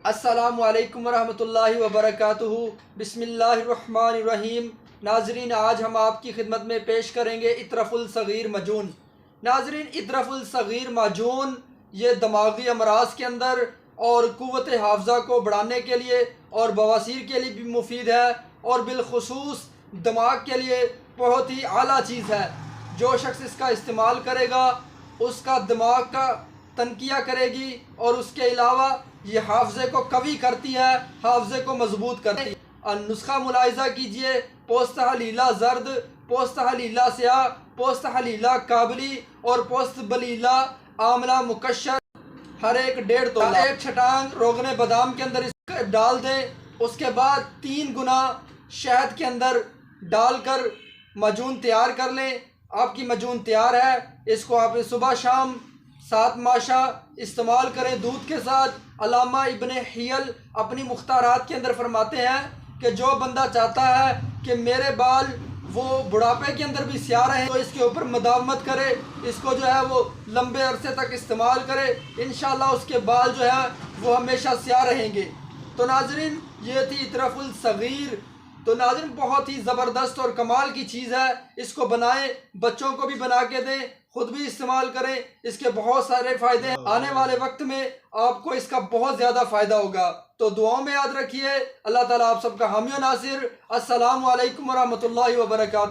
السلام علیکم ورحمۃ اللہ وبرکاتہ۔ بسم اللہ الرحمن الرحیم۔ ناظرین، آج ہم آپ کی خدمت میں پیش کریں گے اطرف الصغیر معجون۔ ناظرین، اطرف الصغیر معجون یہ دماغی امراض کے اندر اور قوت حافظہ کو بڑھانے کے لیے اور بواسیر کے لیے بھی مفید ہے، اور بالخصوص دماغ کے لیے بہت ہی اعلیٰ چیز ہے۔ جو شخص اس کا استعمال کرے گا اس کا دماغ کا تنقیہ کرے گی، اور اس کے علاوہ یہ حافظے کو قوی کرتی ہے، حافظے کو مضبوط کرتی ہے۔ نسخہ ملاحظہ کیجئے: پوست حلیلہ زرد، پوست حلیلہ سیاہ، پوست حلیلہ کابلی اور پوست بلیلہ آملہ مکشر، ہر ایک 1.5 تولہ۔ ایک چھٹانگ روغن بادام کے اندر اس کو ڈال دیں، اس کے بعد 3 گنا شہد کے اندر ڈال کر معجون تیار کر لیں۔ آپ کی معجون تیار ہے، اس کو آپ صبح شام 7 ماشا استعمال کریں دودھ کے ساتھ۔ علامہ ابن حیل اپنی مختارات کے اندر فرماتے ہیں کہ جو بندہ چاہتا ہے کہ میرے بال وہ بڑھاپے کے اندر بھی سیاہ رہیں تو اس کے اوپر مداومت کرے، اس کو جو ہے وہ لمبے عرصے تک استعمال کرے، انشاءاللہ اس کے بال جو ہے وہ ہمیشہ سیاہ رہیں گے۔ تو ناظرین، یہ تھی اطرف الصغیر۔ تو ناظرین، بہت ہی زبردست اور کمال کی چیز ہے، اس کو بنائیں، بچوں کو بھی بنا کے دیں، خود بھی استعمال کریں، اس کے بہت سارے فائدے ہیں۔ آنے والے وقت میں آپ کو اس کا بہت زیادہ فائدہ ہوگا، تو دعاؤں میں یاد رکھیے۔ اللہ تعالیٰ آپ سب کا حامی و ناصر۔ السلام علیکم ورحمۃ اللہ وبرکاتہ۔